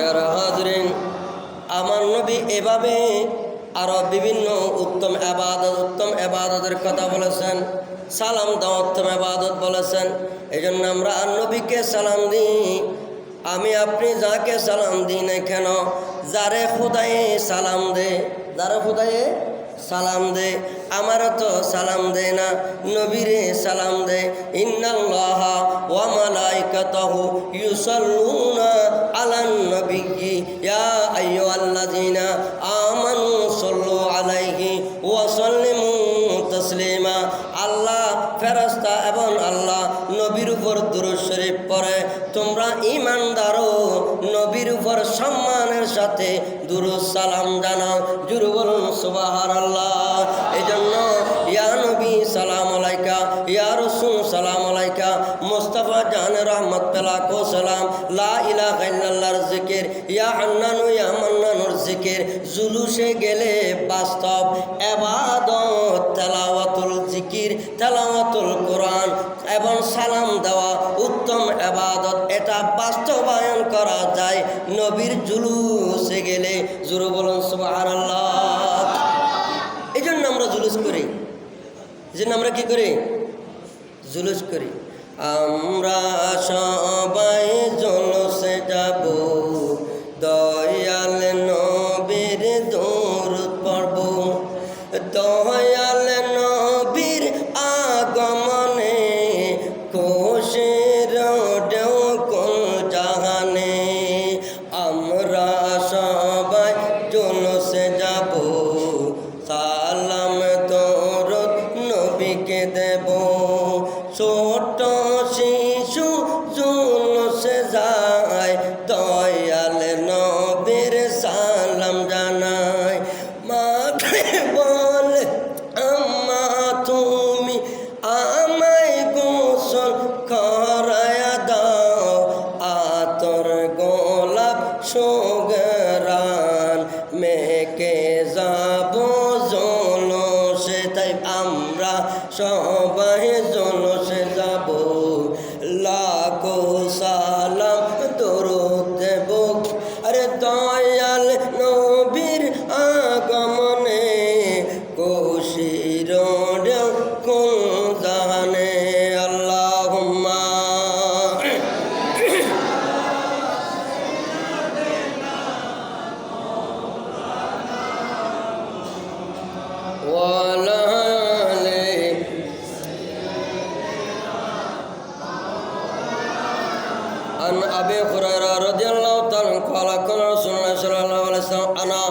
প্যারা হাজরিন, আমার নবী এভাবে আরও বিভিন্ন উত্তম এবাদতের কথা বলেছেন। সালাম দাও উত্তম এবাদত বলেছেন। এই জন্য আমরা নবীকে সালাম দিই। আমি আপনি যাকে সালাম দিই না কেন, যারে খোদায়ে সালাম দে, যারে খোদায়ে সালাম দে, আমার তো সালাম দে না, নবীরে সালাম দে। ইন্নাল্লাহা ওয়া মালাইকাতাহু ইউসাল্লুনা আলান নবিয়্যি ইয়া আইয়ুহাল্লাযীনা আমানু সাল্লু আলাইহি ওয়া সাল্লিমু তাসলিমা। আল্লাহ ফেরেশতা এবং আল্লাহ নবীর উপর দুরূদ শরীফ পড়ে। তোমরা ঈমানদারও নবীর উপর সম্মানের সাথে দুরূদ সালাম জানাও। জোরে বলুন সুবহানাল্লাহ। এই জন্য ইয়া নবী সালাম আলাইকা, ইয়া রাসূল সালাম আলাইকা, মুস্তাফা জান রহমত পেলাকো সালাম, লা ইলাহা ইল্লাল্লাহর জিকির, ইয়া হান্নানু ইয়া মান্নানুর জিকির, জুলুসে গেলে বাস্তব ইবাদত, তেলাওয়াতুল জিকির, তেলাওয়াতুল কোরআন এবং সালাম দেওয়া উত্তম ইবাদত। এটা বাস্তবায়ন করা যায় নবীর জুলুসে গেলে। জোরে বলুন সুবহানাল্লাহ। এই জন্য আমরা জুলুস করি, এই জন্য আমরা কি করি? জুলুস করি। আমরা সবাই জুলুসে যাব, দয়াল নবীর দরুদ পড়ব। দয়াল নবীর আগমনে খুশির ঢেউ কোন জাহানে। আমরা সবাই জুলুসে যাব, সালাম দরুদ নবীকে দেব। ছোট শিশু জুলুসে যায়, দয়াল নবীর সালাম জানায়। মাকে বলে আম্মা তুমি আমায় গোসল করায়া দাও, আতর গোলাপ সুগরান মেকে যাব জলসে। তাই আমরা সবাই জলসে যাব, লাখো সালাম দরুদ দেব। আরে দয়াল নবীর আগমনে খুশির ঢেউ কোন জাহানে। আল্লাহুম্মা ওয়ালা আলি। عن أبي هريرة رضي الله تعالى عنه قال قال رسول الله صلى الله عليه وسلم أنا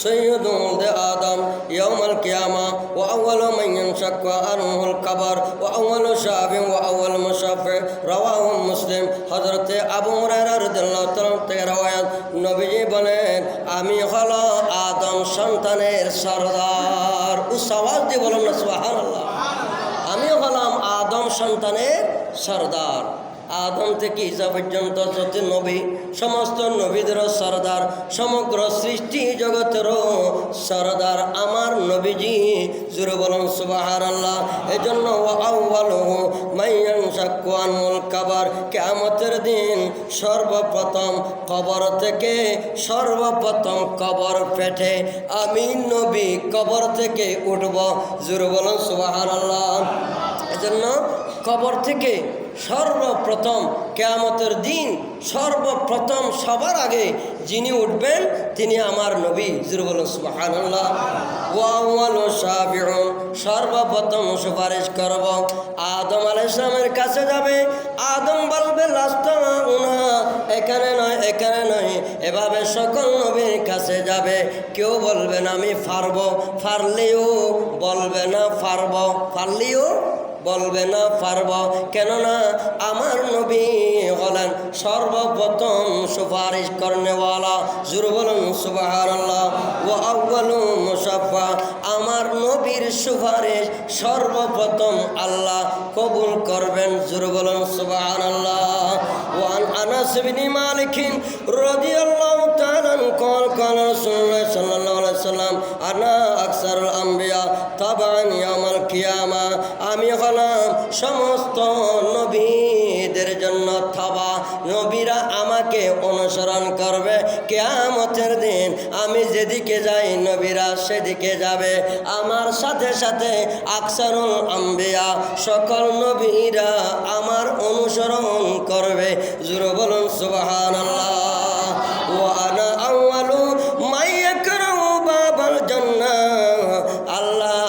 سيد ولد آدم يوم القيامة وأول من ينشق عنه القبر وأول شافع وأول مشفع رواه مسلم। হযরত আবু হুরায়রা রাদিয়াল্লাহু তাআলা থেকে রওয়ায়াত, নবীজি বলেন আমি হলো আদম সন্তানের সরদার। উচ্চ আওয়াজ দিয়ে বলুন না সুবহানাল্লাহ। আমি হলাম আদম সন্তানের সরদার। আদম থেকে ঈসা পর্যন্ত যত নবী, সমস্ত নবীদেরও সরদার, সমগ্র সৃষ্টি জগতেরও সরদার আমার নবীজি। জোরে বলুন সুবহানাল্লাহ। এই জন্য আউয়ালুহু মাইয়ানশাক্কু আনহুল কবর, কিয়ামতের দিন সর্বপ্রথম কবর থেকে, সর্বপ্রথম কবর পেটে আমি নবী কবর থেকে উঠব। জোরে বলুন সুবহানাল্লাহ। এই জন্য কবর থেকে সর্বপ্রথম কিয়ামতের দিন সর্বপ্রথম সবার আগে যিনি উঠবেন তিনি আমার নবী। জোরে বলুন সুবহানাল্লাহ। ওয়া আউয়ালু শাফিউন, সর্বপ্রথম সুপারিশ করব আদম আলাইহিস সালামের কাছে যাবে। আদম বলবে লাস্তা উনা, এখানে নয় এখানে নয়, এভাবে সকল নবীর কাছে যাবে। কেউ বলবে না আমি পারবো, পারলেও বলবে না পারবো, পারলেও বলবে না পারব। কেননা আমার নবী হলেন সর্বপ্রথম সুপারিশ করনেওয়ালা। জোরে বলুন সুবহানাল্লাহ। ওয়া আউয়ালু মুশাফফা, আমার নবীর সুপারিশ সর্বপ্রথম আল্লাহ কবুল করবেন। জোরে বলুন সুবহানাল্লাহ। ওয়ান আনাস আনাস বিন মালিক রাদিয়াল্লাহু তাআলা قال قال رسول الله صلى الله عليه وسلم انا اكثر الانبياء طبعا يوم القيامه আমি হলাম সমস্ত নবীদের জন্য থাবা নবীরা আমাকে অনুসরণ করবে কিয়ামতের দিন আমি যেদিকে যাই নবীরা সেদিকে যাবে আমার সাথে সাথে আকসারুল আম্বিয়া সকল নবীরা আমার অনুসরণ করবে জোরে বলুন সুবহানাল্লাহ ওয়া আনা আউয়ালু মান ইয়াকরাউ বাবাল জান্নাহ আল্লাহ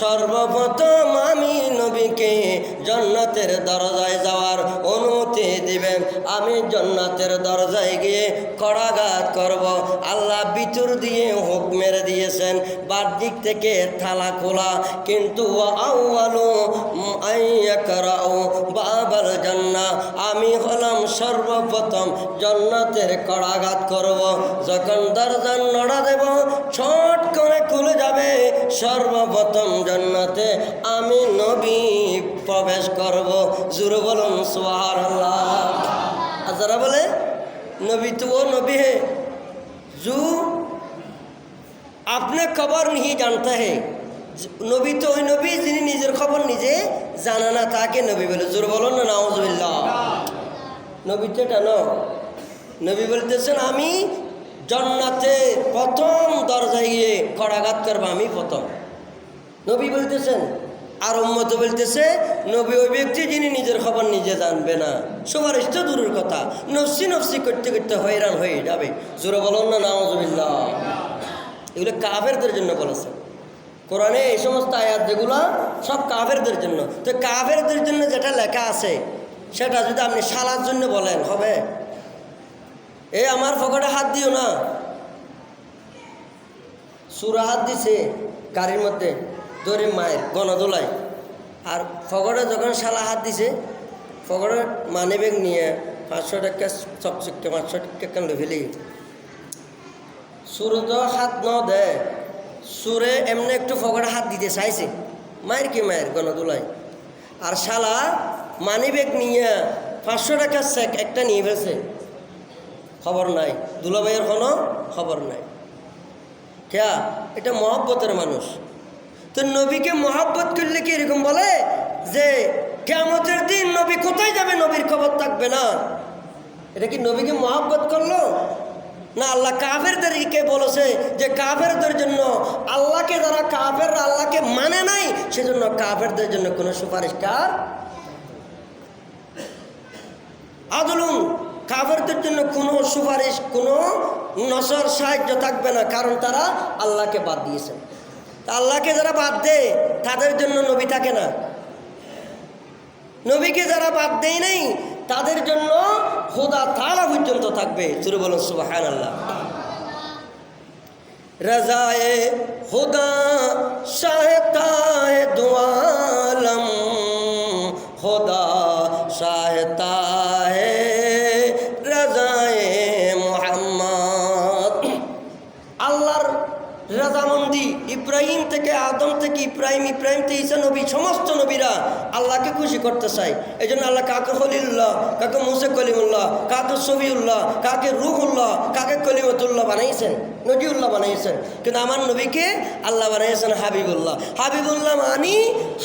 সর্বপ্রথম আমি নবীকে জান্নাতের দরজায় যাওয়ার অনুমতি দিবেন আমি জান্নাতের দরজায় গিয়ে কড়াঘাত করব আল্লাহ ভিতর দিয়ে হুকুম মেরে দিয়েছেন বাহ্যিক থেকে থালা খোলা কিন্তু আউয়ালু আইয়াকরাউ বাবাল জান্নাহ আমি হলাম সর্বপ্রথম জান্নাতের কড়াঘাত করব যখন দরজা নড়া দেব ছট করে খুলে যাবে সর্বপ্রথম জান্নাতে আমি নবী প্রবেশ করব জোরে বলুন সুবহানাল্লাহ আর যারা বলে नबी तो वो नबी है जो अपने खबर नहीं जानता है नबी तो वही नबी जिन्हें निजर खबर निजे जाना ना ताकि नबी बोले जोर बोलो ना नाउजुबिल्लाह नबी तो टानो नबी बोलते हैं आमी जन्नते प्रथम दरजाय गিয়ে কড়াঘাত করব আমি প্রথম নবী বলতেছেন আর উম্মত বলতেছে নবী ওই ব্যক্তি যিনি নিজের খবর নিজে জানবে না সুপারিশ তো দূরের কথা নফসি নফসি করতে করতে হয়রান হয়ে যাবে জোরে বলুন না নাউজুবিল্লাহ এগুলো কাফেরদের জন্য বলেছে কোরআনে এই সমস্ত আয়াত যেগুলো সব কাফেরদের জন্য তো কাফেরদের জন্য যেটা লেখা আছে সেটা যদি আপনি শালার জন্য বলেন হবে এই আমার পকেটে হাত দিও না সুরা হাত দিছে গাড়ির মধ্যে ধরে মায়ের গণদোলায় আর ফগড়ে যখন শালা হাত দিছে ফগড়ে মানি ব্যাগ নিয়ে 500 টাকা চকচকে 500 টাকা কেন ফেলে গেছে সুরে তো হাত ন দেয় সুরে এমনি একটু ফগড়ে হাত দিতে চাইছে মায়ের কি মায়ের গণদোলায় আর শালা মানি ব্যাগ নিয়ে 500 টাকার চেক একটা নিয়ে ফেলছে খবর নাই দুলাভাইয়ের কোনো খবর নাই কে এটা মহব্বতের মানুষ তো নবীকে মহব্বত করলে কি এরকম বলে যে কিয়ামতের দিন নবী কোথায় যাবে নবীর খবর থাকবে না এটা কি নবীকে মহব্বত করলো না আল্লাহ কাফেরদেরকে বলেছে যে কাফেরদের জন্য আল্লাহকে যারা কাফের আল্লাহকে মানে নাই সেজন্য কাফেরদের জন্য কোনো সুপারিশকার আদলুন কাফেরদের জন্য কোনো সুপারিশ কোনো নসর সাহায্য থাকবে না কারণ তারা আল্লাহকে বাদ দিয়েছে আল্লাহকে যারা বাদ দেয় তাদের জন্য নবী থাকে না নবীকে যারা বাদ দেয় নাই তাদের জন্য খোদা তাআলা পর্যন্ত থাকবে জোরে বলুন সুবহানাল্লাহ রাজায়ে খোদা শাহতায়ে দু আলম খোদা শাহতায়ে রাজায়ে মুহাম্মদ আল্লাহর রাজামন্দি ইব্রাহিম থেকে আদম থেকে ইব্রাহিম থেকে ঈসা নবী সমস্ত নবীরা আল্লাহকে খুশি করতে চায় এই জন্য আল্লাহ কাকে খলিলুল্লাহ কাকে মুসা কলিমুল্লাহ কাকে সফিউল্লাহ কাকে রুহুল্লাহ কাকে কলিমতুল্লাহ বানাইছেন নজিউল্লাহ বানাইছেন কিন্তু আমার নবীকে আল্লাহ বানাইছেন হাবিবুল্লাহ হাবিবুল্লাহ মানি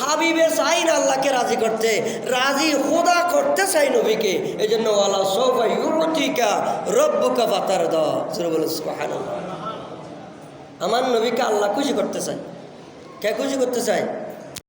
হাবিবে চাই না আল্লাহকে রাজি করতে রাজি খোদা করতে চাই নবীকে এই জন্য ওয়ালা সাওফা ইউতিকা রব্বুকা ফাতারদা সূরা বলে সুবহানাল্লাহ আমার নবীকে আল্লাহ খুশি করতে চায় কে খুশি করতে চায়